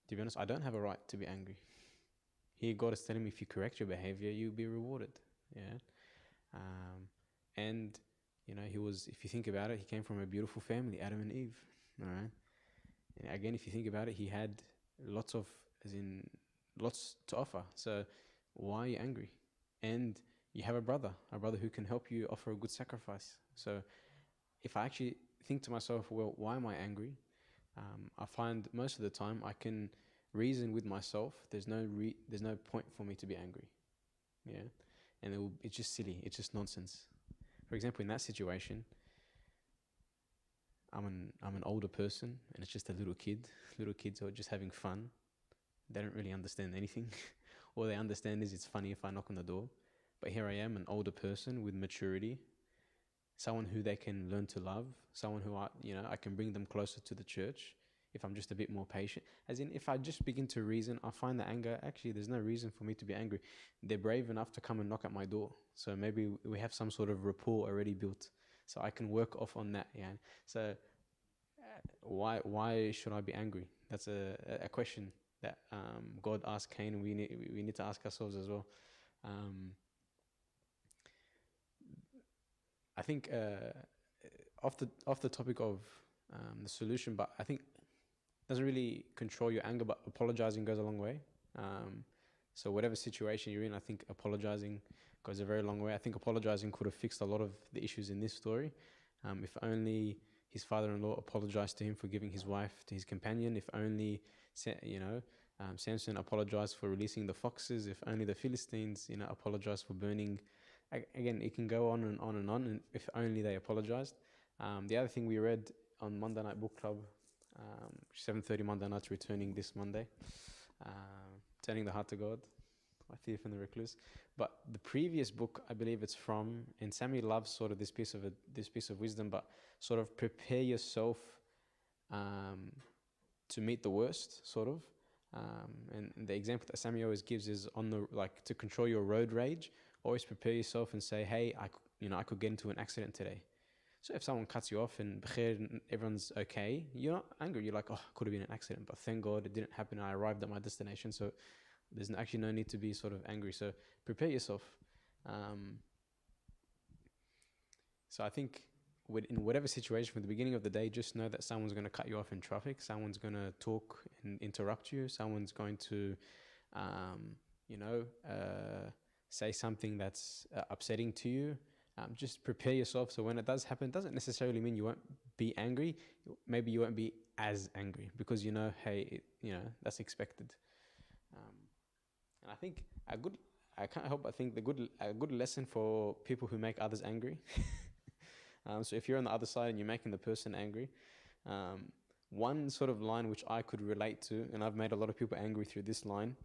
to be honest, I don't have a right to be angry. Here God is telling me, if you correct your behavior, you'll be rewarded. Yeah. And, he was, if you think about it, he came from a beautiful family, Adam and Eve. All right. And again, if you think about it, he had lots to offer. So why are you angry? And you have a brother who can help you offer a good sacrifice. So if I actually think to myself, well, why am I angry? I find most of the time I can reason with myself. There's no point for me to be angry. Yeah. And it's just silly. It's just nonsense. For example, in that situation, I'm an older person and it's just a little kid. Little kids are just having fun. They don't really understand anything. All they understand is it's funny if I knock on the door. But here I am, an older person with maturity, someone who they can learn to love, someone who I can bring them closer to the church if I'm just a bit more patient. As in, if I just begin to reason, I find that anger, actually, there's no reason for me to be angry. They're brave enough to come and knock at my door. So maybe we have some sort of rapport already built. So I can work off on that. Yeah. So why should I be angry? That's a question that God asked Cain, and we need to ask ourselves as well. I think off the topic of the solution, but I think it doesn't really control your anger, but apologizing goes a long way. So whatever situation you're in, I think apologizing goes a very long way. I think apologizing could have fixed a lot of the issues in this story. If only his father-in-law apologized to him for giving his wife to his companion. If only, Samson apologized for releasing the foxes. If only the Philistines, apologized for burning. Again, it can go on and on and on. And if only they apologized. The other thing we read on Monday Night Book Club, 7:30 Monday nights, returning this Monday, Turning the Heart to God, by Thief and the Recluse. But the previous book, I believe it's from, and Sammy loves sort of this piece of wisdom, but sort of prepare yourself to meet the worst, sort of. And the example that Sammy always gives is to control your road rage. Always prepare yourself and say, hey, I could get into an accident today. So if someone cuts you off and everyone's okay, you're not angry. You're like, oh, it could have been an accident, but thank God it didn't happen. I arrived at my destination. So there's actually no need to be sort of angry. So prepare yourself. So I think in whatever situation from the beginning of the day, just know that someone's going to cut you off in traffic, someone's going to talk and interrupt you, someone's going to, you know, say something that's upsetting to you. Just prepare yourself so when it does happen, it doesn't necessarily mean you won't be angry. Maybe you won't be as angry because you know, hey, that's expected. And I think I can't help but think a good lesson for people who make others angry. So if you're on the other side and you're making the person angry, one sort of line which I could relate to, and I've made a lot of people angry through this line,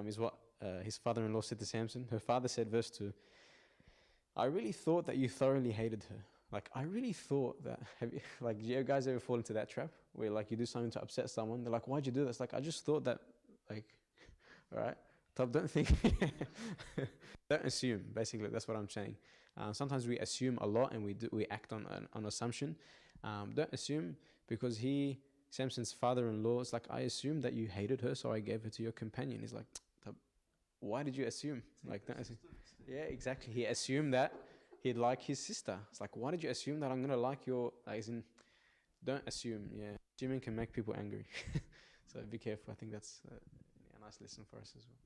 is what his father-in-law said to Samson. Her father said, verse 2, I really thought that you thoroughly hated her. Like, I really thought that, do you guys ever fall into that trap where like you do something to upset someone? They're like, why'd you do this? Like, I just thought that, like, all right, Top, don't think, don't assume, basically, that's what I'm saying. Sometimes we assume a lot and we act on an assumption. Don't assume, because Samson's father-in-law is like, I assumed that you hated her, so I gave her to your companion. He's like, why did you assume? Like, don't assume. Yeah, exactly. He assumed that he'd like his sister. It's like, why did you assume that I'm gonna like your? Don't assume. Yeah, assuming can make people angry. So be careful. I think that's a nice lesson for us as well.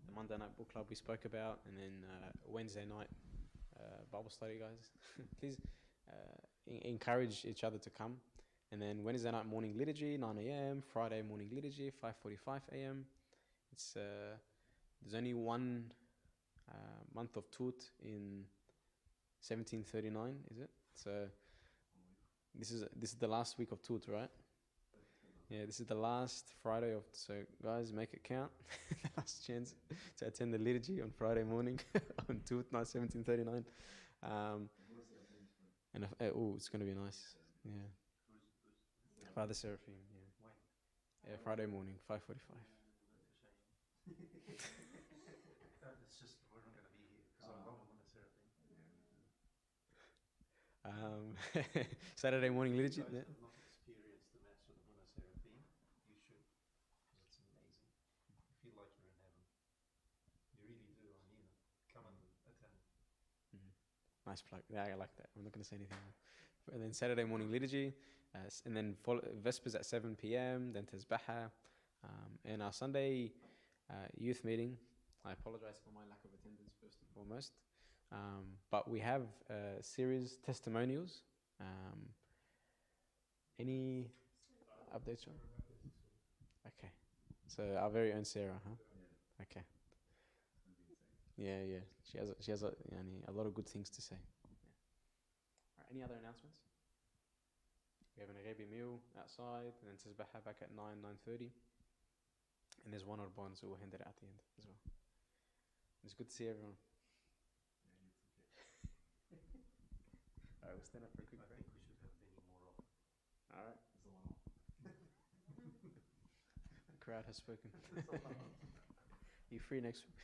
The Monday night book club we spoke about, and then Wednesday night Bible study, guys. Please encourage each other to come. And then Wednesday night morning liturgy, 9 a.m. Friday morning liturgy, 5:45 a.m. It's there's only one month of Tut in 1739, is it? So this is the last week of Tut, right? Yeah, this is the last Friday of. So guys, make it count. The last chance to attend the liturgy on Friday morning on Tut night 1739. And it's gonna be nice. Yeah. Father Seraphim. Yeah. Friday morning, 5:45. It's just we're not going to be here because I'm not a monastery. Saturday morning liturgy. If you Yeah. guys have not experienced the Mass with the monastery, you should, because it's amazing. You feel like you're in heaven. You really do. I mean it. Come and attend. Nice plug. Yeah, I like that. I'm not going to say anything more. And then Saturday morning liturgy, and then Vespers at 7 p.m., then Tazbaha, and our Sunday youth meeting. I apologize for my lack of attendance first and foremost. But we have a series, testimonials. Any updates on? Okay. So our very own Sarah, huh? Okay. Yeah, yeah. She has a lot of good things to say. Yeah. All right, any other announcements? We have an Arabi meal outside, and then Tisbaha back at 9:30. And there's one odd bond, so we'll hand it out at the end as well. It's good to see everyone. All right, we'll stand up for a quick break. we should have many more of. All right. The crowd has spoken. You free next week?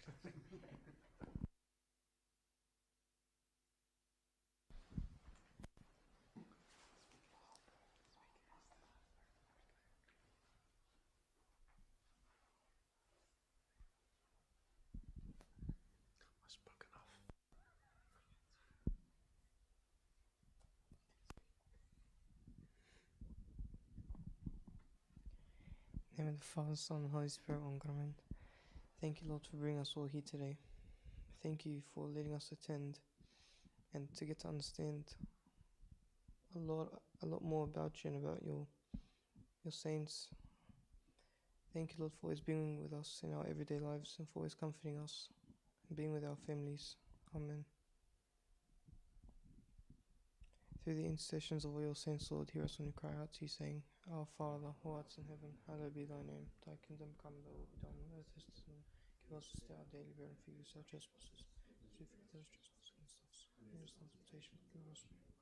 I spoke enough. In the name of the Father, Son, and Holy Spirit, one God, amen. Thank you, Lord, for bringing us all here today. Thank you for letting us attend and to get to understand a lot more about you and about your saints. Thank you, Lord, for always being with us in our everyday lives and for always comforting us and being with our families. Amen. Through the intercessions of all your saints, Lord, hear us when we cry out to you, saying, Our Father, who art in heaven, hallowed be thy name. Thy kingdom come, thy will be done on earth as it is in heaven. Give us this day our daily bread and forgive us our trespasses, as we forgive those trespass against us. Lead us not into temptation, but deliver us from evil.